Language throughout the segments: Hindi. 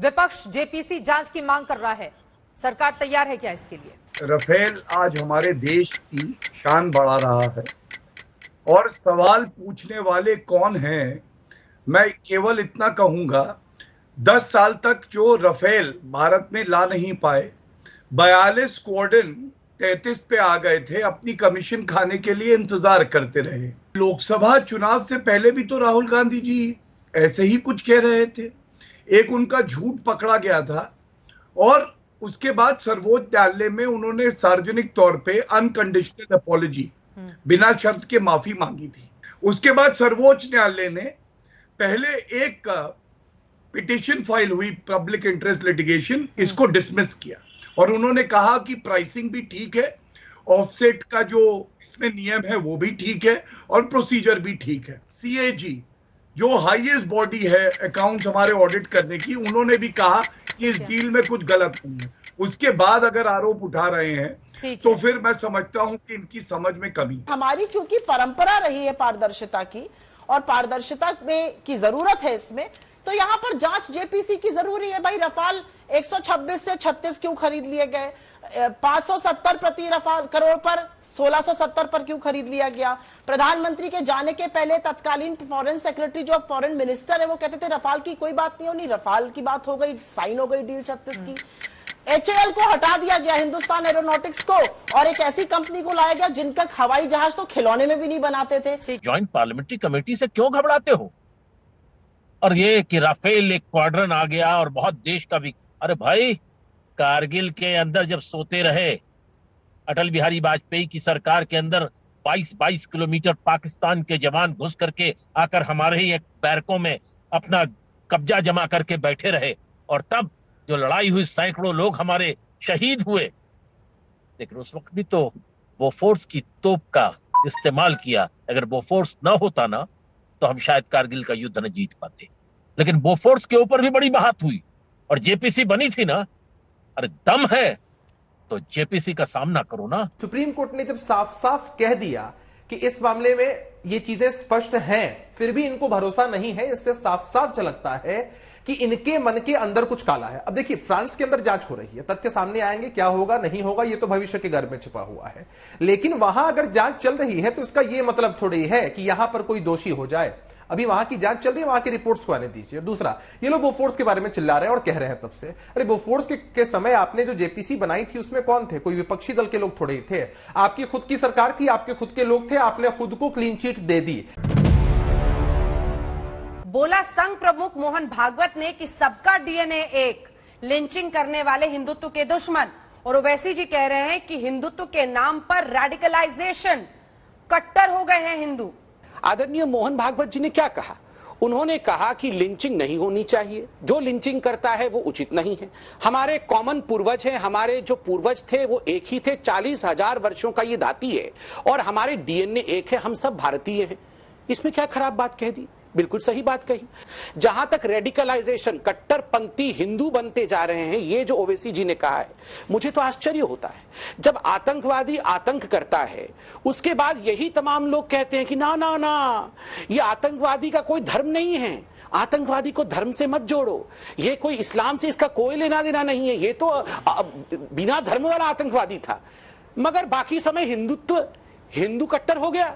विपक्ष जेपीसी जांच की मांग कर रहा है, सरकार तैयार है क्या इसके लिए? राफेल आज हमारे देश की शान बढ़ा रहा है और सवाल पूछने वाले कौन हैं, मैं केवल इतना कहूंगा, 10 साल तक जो राफेल भारत में ला नहीं पाए, 42 स्क्वाड्रन 33 पे आ गए थे, अपनी कमीशन खाने के लिए इंतजार करते रहे। लोकसभा चुनाव से पहले भी तो राहुल गांधी जी ऐसे ही कुछ कह रहे थे, एक उनका झूठ पकड़ा गया था और उसके बाद सर्वोच्च न्यायालय में उन्होंने सार्वजनिक तौर पे अनकंडीशनल अपॉलॉजी, बिना शर्त के माफी मांगी थी। उसके बाद सर्वोच्च न्यायालय ने पहले एक पिटीशन फाइल हुई, पब्लिक इंटरेस्ट लिटिगेशन, इसको डिसमिस किया और उन्होंने कहा कि प्राइसिंग भी ठीक है, ऑफसेट का जो इसमें नियम है वो भी ठीक है और प्रोसीजर भी ठीक है। सीएजी जो हाईएस्ट बॉडी है अकाउंट्स हमारे ऑडिट करने की, उन्होंने भी कहा कि इस डील में कुछ गलत नहीं है। उसके बाद अगर आरोप उठा रहे हैं तो फिर मैं समझता हूं कि इनकी समझ में कमी। हमारी क्योंकि परंपरा रही है पारदर्शिता की और पारदर्शिता में की जरूरत है इसमें, तो यहाँ पर जांच जेपीसी की जरूरी है। भाई रफाल 126 से 36 क्यों खरीद लिए गए, 570 प्रति रफाल करोड़ पर 1670 पर क्यों खरीद लिया गया? प्रधानमंत्री के जाने के पहले तत्कालीन फॉरेन सेक्रेटरी जो फॉरेन मिनिस्टर है वो कहते थे रफाल की कोई बात नहीं होनी, रफाल की बात हो गई, साइन हो गई डील 36 की। HAL को हटा दिया गया, हिंदुस्तान एरोनॉटिक्स को, और एक ऐसी कंपनी को लाया गया जिनका हवाई जहाज तो खिलौने में भी नहीं बनाते थे। ज्वाइंट पार्लियामेंट्री कमेटी से क्यों घबराते हो? और ये कि राफेल एक क्वाड्रन आ गया और बहुत देश का भी, अरे भाई कारगिल के अंदर जब सोते रहे अटल बिहारी वाजपेयी की सरकार के अंदर 22 किलोमीटर पाकिस्तान के जवान घुस करके आकर हमारे ही एक बैरकों में अपना कब्जा जमा करके बैठे रहे और तब जो लड़ाई हुई सैकड़ों लोग हमारे शहीद हुए, लेकिन उस वक्त भी तो बोफोर्स की तोप का इस्तेमाल किया। अगर बोफोर्स ना होता ना तो हम शायद कारगिल का युद्ध न जीत पाते, लेकिन बोफोर्स के ऊपर भी बड़ी बात हुई और जेपीसी बनी थी ना। अरे दम है तो जेपीसी का सामना करो ना। सुप्रीम कोर्ट ने जब साफ साफ कह दिया कि इस मामले में ये चीजें स्पष्ट हैं, फिर भी इनको भरोसा नहीं है, इससे साफ साफ झलकता है कि इनके मन के अंदर कुछ काला है। अब देखिए फ्रांस के अंदर जांच हो रही है, तथ्य सामने आएंगे, क्या होगा नहीं होगा ये तो भविष्य के गर्भ में छिपा हुआ है, लेकिन वहां अगर जांच चल रही है तो इसका ये मतलब थोड़ी है कि यहां पर कोई दोषी हो जाए। अभी वहां की जांच चल रही है, वहां की रिपोर्ट्स को आने दीजिए। दूसरा, ये लोग बोफोर्स के बारे में चिल्ला रहे हैं और कह रहे हैं तब से, अरे बोफोर्स के समय आपने जो जेपीसी बनाई थी उसमें कौन थे? कोई विपक्षी दल के लोग थोड़े ही थे, आपकी खुद की सरकार थी, आपके खुद के लोग थे, आपने खुद को क्लीन चिट दे दी। बोला संघ प्रमुख मोहन भागवत ने कि सबका डीएनए एक, लिंचिंग करने वाले हिंदुत्व के दुश्मन। और ओवैसी जी कह रहे हैं कि हिंदुत्व के नाम पर रेडिकलाइजेशन, कट्टर हो गए हैं हिंदू। आदरणीय मोहन भागवत जी ने क्या कहा? उन्होंने कहा कि लिंचिंग नहीं होनी चाहिए, जो लिंचिंग करता है वो उचित नहीं है। हमारे कॉमन पूर्वज हैं, हमारे जो पूर्वज थे वो एक ही थे, 40,000 वर्षों का ये धाती है और हमारे डीएनए एक है, हम सब भारतीय हैं। इसमें क्या खराब बात कह दी? बिल्कुल सही बात कही। जहां तक रेडिकलाइजेशन, कट्टरपंथी हिंदू बनते जा रहे हैं, ये जो ओवैसी जी ने कहा है, मुझे तो आश्चर्य होता है। जब आतंकवादी आतंक करता है उसके बाद यही तमाम लोग कहते हैं कि ना ना ना, ये आतंकवादी का कोई धर्म नहीं है, आतंकवादी को धर्म से मत जोड़ो, ये कोई इस्लाम से इसका कोई लेना देना नहीं है, ये तो बिना धर्म वाला आतंकवादी था। मगर बाकी समय हिंदुत्व, हिंदू कट्टर हो गया।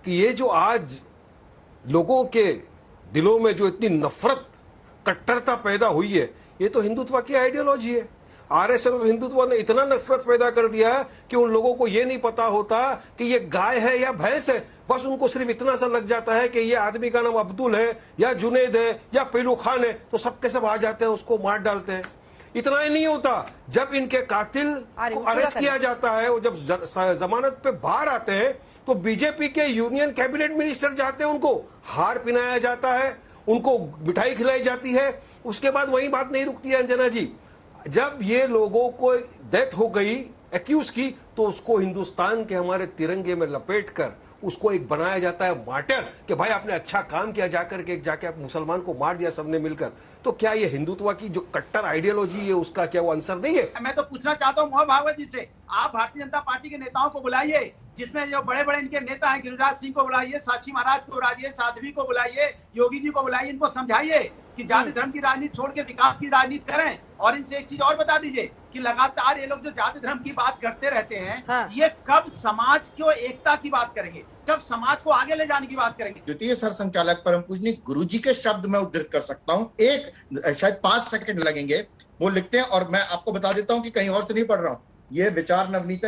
कि ये जो आज लोगों के दिलों में जो इतनी नफरत, कट्टरता पैदा हुई है, ये तो हिंदुत्व की आइडियोलॉजी है। आरएसएस और हिंदुत्व ने इतना नफरत पैदा कर दिया है कि उन लोगों को ये नहीं पता होता कि ये गाय है या भैंस है। बस उनको सिर्फ इतना सा लग जाता है कि ये आदमी का नाम अब्दुल है या जुनेद है या पेलू खान है, तो सबके सब आ जाते हैं, उसको मार डालते हैं। इतना ही नहीं होता, जब इनके कातिल को अरेस्ट किया जाता है और जब जमानत पे बाहर आते हैं तो बीजेपी के यूनियन कैबिनेट मिनिस्टर जाते हैं, उनको हार पहनाया जाता है, उनको मिठाई खिलाई जाती है। उसके बाद वही बात नहीं रुकती है अंजना जी, जब ये लोगों को डेथ हो गई एक्यूज की, तो उसको हिंदुस्तान के हमारे तिरंगे में लपेटकर उसको एक बनाया जाता है मार्टर कि भाई आपने अच्छा काम किया, जाके आप मुसलमान को मार दिया सबने मिलकर। तो क्या ये हिंदुत्व की जो कट्टर आइडियोलॉजी है उसका क्या वो आंसर नहीं है? मैं तो पूछना चाहता हूँ मोहन भागवत जी से, आप भारतीय जनता पार्टी के नेताओं को बुलाइए, जिसमें जो बड़े बड़े इनके नेता हैं, गिरिराज सिंह को बुलाइए, साक्षी महाराज को बुलाइए, साध्वी को बुलाइए, योगी जी को बुलाइए, इनको समझाइए कि जाति धर्म की राजनीति छोड़ के विकास की राजनीति करें। और इनसे एक चीज और बता दीजिए कि लगातार ये लोग जो जाति धर्म की बात करते रहते हैं, हाँ। ये कब समाज को एकता की बात करेंगे, कब समाज को आगे ले जाने की बात करेंगे? द्वितीय सरसंचालक परम पूजनीय गुरुजी के शब्द मैं उद्धृत कर सकता हूं, शायद 5 सेकंड लगेंगे। वो लिखते हैं, और मैं आपको बता देता हूं कि कहीं और से नहीं पढ़ रहा हूं, ये विचार नवनीत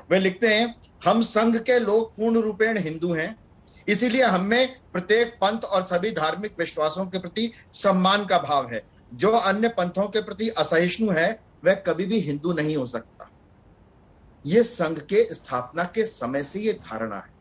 वे लिखते हैं, हम संघ के लोग पूर्ण रूपेण हिंदू हैं, इसीलिए हमें प्रत्येक पंथ और सभी धार्मिक विश्वासों के प्रति सम्मान का भाव है। जो अन्य पंथों के प्रति असहिष्णु है वह कभी भी हिंदू नहीं हो सकता। यह संघ के स्थापना के समय से ये धारणा है।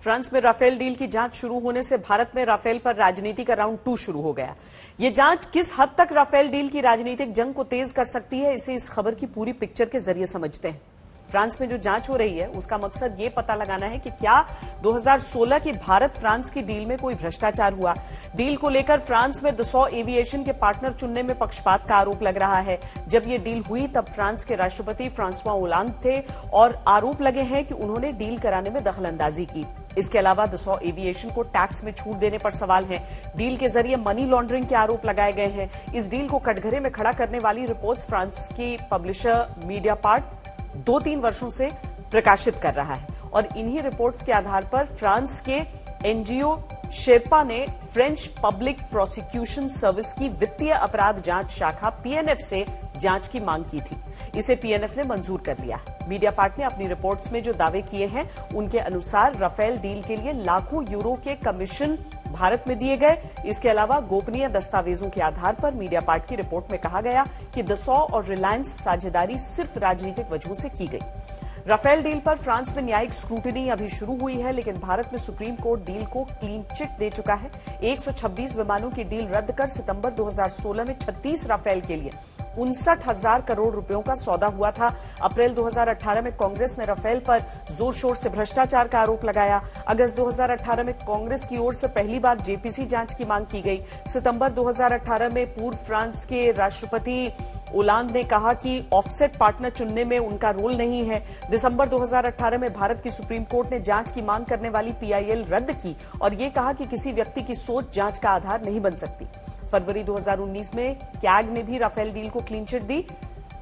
फ्रांस में राफेल डील की जांच शुरू होने से भारत में राफेल पर राजनीति का राउंड 2 शुरू हो गया। ये जांच किस हद तक राफेल डील की राजनीतिक जंग को तेज कर सकती है, इसे इस खबर की पूरी पिक्चर के जरिए समझते हैं। फ्रांस में जो जांच हो रही है उसका मकसद ये पता लगाना है कि क्या 2016 की भारत फ्रांस की डील में कोई भ्रष्टाचार हुआ। डील को लेकर फ्रांस में दसॉ एविएशन के पार्टनर चुनने में पक्षपात का आरोप लग रहा है। जब ये डील हुई तब फ्रांस के राष्ट्रपति फ्रांसवा ओलांद थे और आरोप लगे हैं कि उन्होंने डील कराने में दखलंदाजी की। इसके अलावा दसॉ एविएशन को टैक्स में छूट देने पर सवाल है। डील के जरिए मनी लॉन्ड्रिंग के आरोप लगाए गए हैं। इस डील को कटघरे में खड़ा करने वाली रिपोर्ट्स फ्रांस की पब्लिशर मीडियापार्ट 2-3 वर्षों से प्रकाशित कर रहा है और इन्हीं रिपोर्ट्स के आधार पर फ्रांस के एनजीओ शेरपा ने फ्रेंच पब्लिक प्रोसिक्यूशन सर्विस की वित्तीय अपराध जांच शाखा पीएनएफ से जांच की मांग की थी। इसे पीएनएफ ने मंजूर कर लिया। मीडियापार्ट ने अपनी रिपोर्ट्स में जो दावे किए हैं उनके अनुसार राफेल डील के लिए लाखों यूरो के कमीशन भारत में दिए गए। इसके अलावा गोपनीय दस्तावेजों के आधार पर मीडियापार्ट की रिपोर्ट में कहा गया कि दसॉ और रिलायंस साझेदारी सिर्फ राजनीतिक वजहों से की गई। राफेल डील पर फ्रांस में न्यायिक स्क्रूटनी अभी शुरू हुई है, लेकिन भारत में सुप्रीम कोर्ट डील को क्लीन चिट दे चुका है। 126 विमानों की डील रद्द कर सितंबर 2016 में 36 राफेल के लिए 59,000 करोड़ रुपयों का सौदा हुआ था। अप्रैल 2018 में कांग्रेस ने राफेल पर जोर शोर से भ्रष्टाचार का आरोप लगाया। अगस्त 2018 में कांग्रेस की ओर से पहली बार जेपीसी जांच की मांग की गई। सितंबर 2018 में पूर्व फ्रांस के राष्ट्रपति ओलांद ने कहा कि ऑफसेट पार्टनर चुनने में उनका रोल नहीं है। दिसंबर 2018 में भारत की सुप्रीम कोर्ट ने जांच की मांग करने वाली पीआईएल रद्द की और यह कहा कि किसी व्यक्ति की सोच जांच का आधार नहीं बन सकती। फरवरी 2019 में कैग ने भी राफेल डील को क्लीन चिट दी।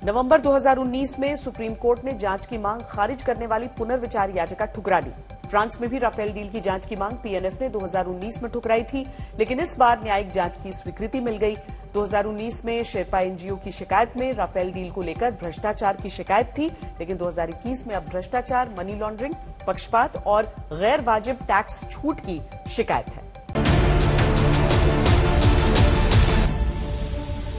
नवंबर 2019 में सुप्रीम कोर्ट ने जांच की मांग खारिज करने वाली पुनर्विचार याचिका ठुकरा दी। फ्रांस में भी राफेल डील की जांच की मांग पीएनएफ ने 2019 में ठुकराई थी, लेकिन इस बार न्यायिक जांच की स्वीकृति मिल गई। 2019 में शेरपा एनजीओ की शिकायत में राफेल डील को लेकर भ्रष्टाचार की शिकायत थी, लेकिन 2021 में अब भ्रष्टाचार, मनी लॉन्ड्रिंग, पक्षपात और गैर वाजिब टैक्स छूट की शिकायत है।